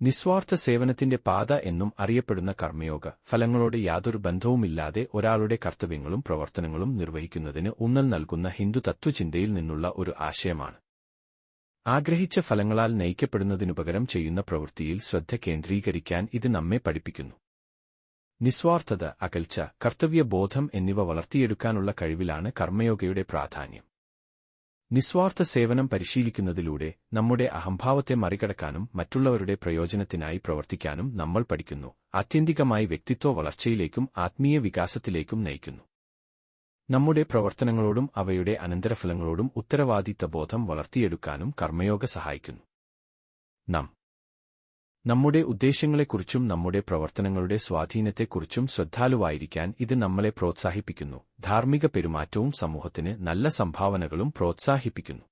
നിസ്വാർത്ഥ സേവനത്തിന്റെ പാത എന്നും അറിയപ്പെടുന്ന കർമ്മയോഗ ഫലങ്ങളോട് യാതൊരു ബന്ധവുമില്ലാതെ ഒരാളുടെ കർത്തവ്യങ്ങളും പ്രവർത്തനങ്ങളും നിർവഹിക്കുന്നതിന് ഊന്നൽ നൽകുന്ന ഹിന്ദു തത്വചിന്തയിൽ നിന്നുള്ള ഒരു ആശയമാണ്. ആഗ്രഹിച്ച ഫലങ്ങളാൽ നയിക്കപ്പെടുന്നതിനുപകരം ചെയ്യുന്ന പ്രവൃത്തിയിൽ ശ്രദ്ധ കേന്ദ്രീകരിക്കാൻ ഇത് നമ്മെ പഠിപ്പിക്കുന്നു. നിസ്വാർത്ഥത, അകൽച്ച, കർത്തവ്യബോധം എന്നിവ വളർത്തിയെടുക്കാനുള്ള കഴിവിലാണ് കർമ്മയോഗയുടെ പ്രാധാന്യം. നിസ്വാർത്ഥ സേവനം പരിശീലിക്കുന്നതിലൂടെ നമ്മുടെ അഹംഭാവത്തെ മറികടക്കാനും മറ്റുള്ളവരുടെ പ്രയോജനത്തിനായി പ്രവർത്തിക്കാനും നമ്മൾ പഠിക്കുന്നു. ആത്യന്തികമായി വ്യക്തിത്വ വളർച്ചയിലേക്കും ആത്മീയ വികാസത്തിലേക്കും നയിക്കുന്നു. നമ്മുടെ പ്രവർത്തനങ്ങളോടും അവയുടെ അനന്തരഫലങ്ങളോടും ഉത്തരവാദിത്തബോധം വളർത്തിയെടുക്കാനും കർമ്മയോഗ സഹായിക്കുന്നു. നമ്മുടെ ഉദ്ദേശ്യങ്ങളെക്കുറിച്ചും നമ്മുടെ പ്രവർത്തനങ്ങളുടെ സ്വാധീനത്തെക്കുറിച്ചും ശ്രദ്ധാലുവായിരിക്കാൻ ഇത് നമ്മളെ പ്രോത്സാഹിപ്പിക്കുന്നു. ധാർമ്മിക പെരുമാറ്റവും സമൂഹത്തിന് നല്ല സംഭാവനകളും പ്രോത്സാഹിപ്പിക്കുന്നു.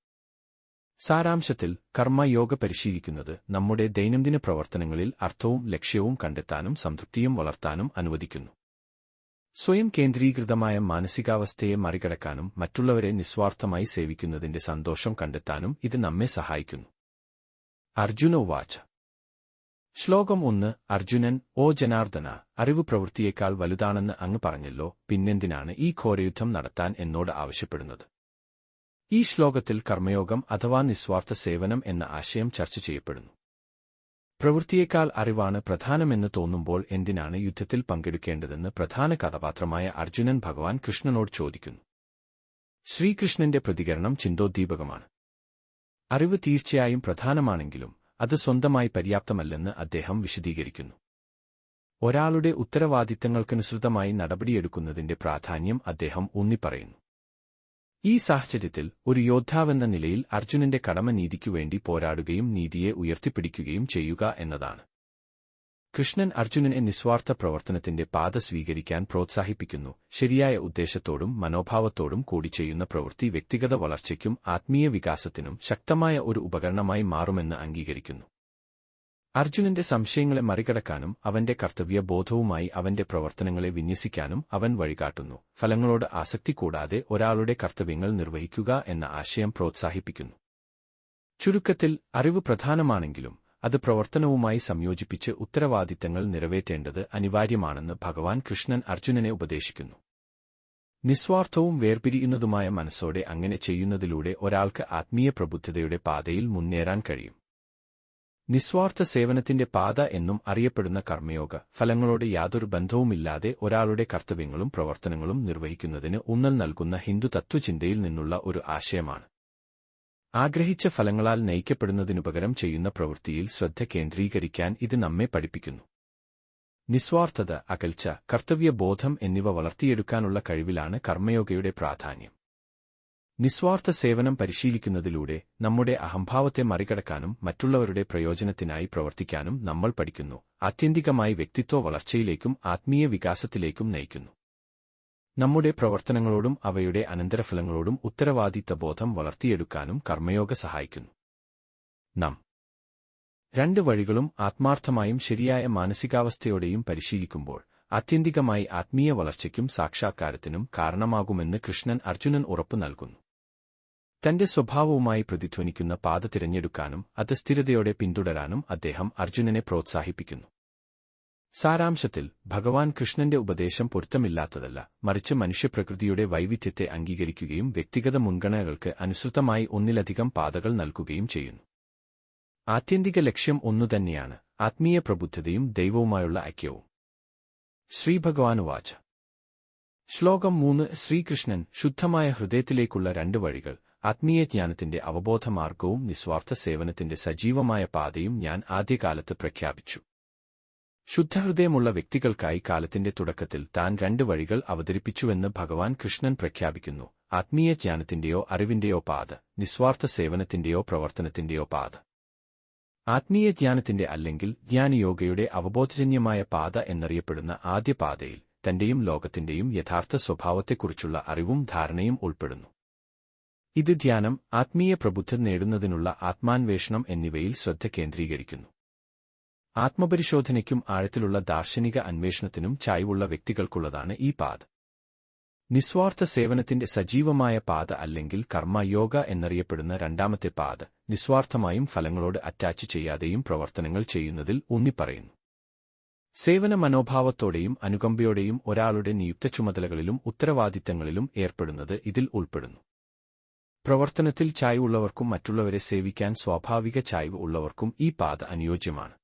സാരാംശത്തിൽ, കർമ്മയോഗ പരിശീലിക്കുന്നത് നമ്മുടെ ദൈനംദിന പ്രവർത്തനങ്ങളിൽ അർത്ഥവും ലക്ഷ്യവും കണ്ടെത്താനും സംതൃപ്തിയും വളർത്താനും അനുവദിക്കുന്നു. സ്വയം കേന്ദ്രീകൃതമായ മാനസികാവസ്ഥയെ മറികടക്കാനും മറ്റുള്ളവരെ നിസ്വാർത്ഥമായി സേവിക്കുന്നതിന്റെ സന്തോഷം കണ്ടെത്താനും ഇത് നമ്മെ സഹായിക്കുന്നു. അർജുന ഉവാച. ശ്ലോകം 1. അർജുനൻ: ഓ ജനാർദ്ദന, അറിവ് പ്രവൃത്തിയേക്കാൾ വലുതാണെന്ന് അങ്ങ് പറഞ്ഞല്ലോ, പിന്നെന്തിനാണ് ഈ ഘോരയുദ്ധം നടത്താൻ എന്നോട് ആവശ്യപ്പെടുന്നത്? ഈ ശ്ലോകത്തിൽ കർമ്മയോഗം അഥവാ നിസ്വാർത്ഥ സേവനം എന്ന ആശയം ചർച്ച ചെയ്യപ്പെടുന്നു. പ്രവൃത്തിയേക്കാൾ അറിവാണ് പ്രധാനമെന്ന് തോന്നുമ്പോൾ എന്തിനാണ് യുദ്ധത്തിൽ പങ്കെടുക്കേണ്ടതെന്ന് പ്രധാന കഥാപാത്രമായ അർജുനൻ ഭഗവാൻ കൃഷ്ണനോട് ചോദിക്കുന്നു. ശ്രീകൃഷ്ണന്റെ പ്രതികരണം ചിന്തോദ്ദീപകമാണ്. അറിവ് തീർച്ചയായും പ്രധാനമാണെങ്കിലും അത് സ്വന്തമായി പര്യാപ്തമല്ലെന്ന് അദ്ദേഹം വിശദീകരിക്കുന്നു. ഒരാളുടെ ഉത്തരവാദിത്തങ്ങൾക്കനുസൃതമായി നടപടിയെടുക്കുന്നതിന്റെ പ്രാധാന്യം അദ്ദേഹം ഊന്നിപ്പറയുന്നു. ഈ സാഹചര്യത്തിൽ ഒരു യോദ്ധാവെന്ന നിലയിൽ അർജുനന്റെ കടമ നീതിക്കുവേണ്ടി പോരാടുകയും നീതിയെ ഉയർത്തിപ്പിടിക്കുകയും ചെയ്യുക എന്നതാണ്. കൃഷ്ണൻ അർജുനനെ നിസ്വാർത്ഥ പ്രവർത്തനത്തിന്റെ പാത സ്വീകരിക്കാൻ പ്രോത്സാഹിപ്പിക്കുന്നു. ശരിയായ ഉദ്ദേശത്തോടും മനോഭാവത്തോടും കൂടി ചെയ്യുന്ന പ്രവൃത്തി വ്യക്തിഗത വളർച്ചയ്ക്കും ആത്മീയ വികാസത്തിനും ശക്തമായ ഒരു ഉപകരണമായി മാറുമെന്ന് അംഗീകരിക്കുന്നു. അർജുനന്റെ സംശയങ്ങളെ മറികടക്കാനും അവന്റെ കർത്തവ്യബോധവുമായി അവന്റെ പ്രവർത്തനങ്ങളെ വിന്യസിക്കാനും അവൻ വഴികാട്ടുന്നു. ഫലങ്ങളോട് ആസക്തി കൂടാതെ ഒരാളുടെ കർത്തവ്യങ്ങൾ നിർവഹിക്കുക എന്ന ആശയം പ്രോത്സാഹിപ്പിക്കുന്നു. ചുരുക്കത്തിൽ, അറിവ് പ്രധാനമാണെങ്കിലും അത് പ്രവർത്തനവുമായി സംയോജിപ്പിച്ച് ഉത്തരവാദിത്തങ്ങൾ നിറവേറ്റേണ്ടത് അനിവാര്യമാണെന്ന് ഭഗവാൻ കൃഷ്ണൻ അർജുനനെ ഉപദേശിക്കുന്നു. നിസ്വാർത്ഥവും വേർപിരിയുന്നതുമായ മനസ്സോടെ അങ്ങനെ ചെയ്യുന്നതിലൂടെ ഒരാൾക്ക് ആത്മീയ പ്രബുദ്ധതയുടെ പാതയിൽ മുന്നേറാൻ കഴിയും. നിസ്വാർത്ഥ സേവനത്തിന്റെ പാത എന്നും അറിയപ്പെടുന്ന കർമ്മയോഗ ഫലങ്ങളോട് യാതൊരു ബന്ധവുമില്ലാതെ ഒരാളുടെ കർത്തവ്യങ്ങളും പ്രവർത്തനങ്ങളും നിർവഹിക്കുന്നതിന് ഊന്നൽ നൽകുന്ന ഹിന്ദു തത്വചിന്തയിൽ നിന്നുള്ള ഒരു ആശയമാണ്. ആഗ്രഹിച്ച ഫലങ്ങളാൽ നയിക്കപ്പെടുന്നതിനുപകരം ചെയ്യുന്ന പ്രവൃത്തിയിൽ ശ്രദ്ധ കേന്ദ്രീകരിക്കാൻ ഇത് നമ്മെ പഠിപ്പിക്കുന്നു. നിസ്വാർത്ഥത, അകൽച്ച, കർത്തവ്യബോധം എന്നിവ വളർത്തിയെടുക്കാനുള്ള കഴിവിലാണ് കർമ്മയോഗയുടെ പ്രാധാന്യം. നിസ്വാർത്ഥ സേവനം പരിശീലിക്കുന്നതിലൂടെ നമ്മുടെ അഹംഭാവത്തെ മറികടക്കാനും മറ്റുള്ളവരുടെ പ്രയോജനത്തിനായി പ്രവർത്തിക്കാനും നമ്മൾ പഠിക്കുന്നു. ആത്യന്തികമായി വ്യക്തിത്വ വളർച്ചയിലേക്കും ആത്മീയ വികാസത്തിലേക്കും നയിക്കുന്നു. നമ്മുടെ പ്രവർത്തനങ്ങളോടും അവയുടെ അനന്തരഫലങ്ങളോടും ഉത്തരവാദിത്തബോധം വളർത്തിയെടുക്കാനും കർമ്മയോഗ സഹായിക്കുന്നു. രണ്ട് വഴികളും ആത്മാർത്ഥമായും ശരിയായ മാനസികാവസ്ഥയോടെയും പരിശീലിക്കുമ്പോൾ ആത്യന്തികമായി ആത്മീയ വളർച്ചയ്ക്കും സാക്ഷാത്കാരത്തിനും കാരണമാകുമെന്ന് കൃഷ്ണൻ അർജുനൻ ഉറപ്പു നൽകുന്നു. തന്റെ സ്വഭാവവുമായി പ്രതിധ്വനിക്കുന്ന പാത തിരഞ്ഞെടുക്കാനും അത് സ്ഥിരതയോടെ പിന്തുടരാനും അദ്ദേഹം അർജുനനെ പ്രോത്സാഹിപ്പിക്കുന്നു. സാരാംശത്തിൽ, ഭഗവാൻ കൃഷ്ണന്റെ ഉപദേശം പൊരുത്തമില്ലാത്തതല്ല, മറിച്ച് മനുഷ്യപ്രകൃതിയുടെ വൈവിധ്യത്തെ അംഗീകരിക്കുകയും വ്യക്തിഗത മുൻഗണനകൾക്ക് അനുസൃതമായി ഒന്നിലധികം പാതകൾ നൽകുകയും ചെയ്യുന്നു. ആത്യന്തിക ലക്ഷ്യം ഒന്നുതന്നെയാണ്: ആത്മീയ പ്രബുദ്ധതയും ദൈവവുമായുള്ള ഐക്യവും. ശ്രീഭഗവാനുവാച. ശ്ലോകം 3. ശ്രീകൃഷ്ണൻ: ശുദ്ധമായ ഹൃദയത്തിലേക്കുള്ള രണ്ട് വഴികൾ, ആത്മീയജ്ഞാനത്തിന്റെ അവബോധമാർഗവും നിസ്വാർത്ഥ സേവനത്തിന്റെ സജീവമായ പാതയും ഞാൻ ആദ്യകാലത്ത് പ്രഖ്യാപിച്ചു. ശുദ്ധഹൃദയമുള്ള വ്യക്തികൾക്കായി കാലത്തിന്റെ തുടക്കത്തിൽ താൻ രണ്ട് വഴികൾ അവതരിപ്പിച്ചുവെന്ന് ഭഗവാൻ കൃഷ്ണൻ പ്രഖ്യാപിക്കുന്നു: ആത്മീയജ്ഞാനത്തിന്റെയോ അറിവിന്റെയോ പാത, നിസ്വാർത്ഥ സേവനത്തിന്റെയോ പ്രവർത്തനത്തിന്റെയോ പാത. ആത്മീയജ്ഞാനത്തിന്റെ അല്ലെങ്കിൽ ജ്ഞാനയോഗയുടെ അവബോധജന്യമായ പാത എന്നറിയപ്പെടുന്ന ആദ്യ പാതയിൽ തന്റെയും ലോകത്തിന്റെയും യഥാർത്ഥ സ്വഭാവത്തെക്കുറിച്ചുള്ള അറിവും ധാരണയും ഉൾപ്പെടുന്നു. ഇത് ധ്യാനം, ആത്മീയ പ്രബുദ്ധത നേടുന്നതിനുള്ള ആത്മാന്വേഷണം എന്നിവയിൽ ശ്രദ്ധ കേന്ദ്രീകരിക്കുന്നു. ആത്മപരിശോധനയ്ക്കും ആഴത്തിലുള്ള ദാർശനിക അന്വേഷണത്തിനും ചായ്വുള്ള വ്യക്തികൾക്കുള്ളതാണ് ഈ പാത. നിസ്വാർത്ഥ സേവനത്തിന്റെ സജീവമായ പാത അല്ലെങ്കിൽ കർമ്മയോഗ എന്നറിയപ്പെടുന്ന രണ്ടാമത്തെ പാത നിസ്വാർത്ഥമായും ഫലങ്ങളോട് അറ്റാച്ച് ചെയ്യാതെയും പ്രവർത്തനങ്ങൾ ചെയ്യുന്നതിൽ ഊന്നിപ്പറയുന്നു. സേവന മനോഭാവത്തോടെയും അനുകമ്പയോടെയും ഒരാളുടെ നിയുക്ത ചുമതലകളിലും ഉത്തരവാദിത്തങ്ങളിലും ഏർപ്പെടുന്നത് ഇതിൽ ഉൾപ്പെടുന്നു. പ്രവർത്തനത്തിൽ ചായ്വ് ഉള്ളവർക്കും മറ്റുള്ളവരെ സേവിക്കാൻ സ്വാഭാവിക ചായ്വ് ഉള്ളവർക്കും ഈ പാത അനുയോജ്യമാണ്.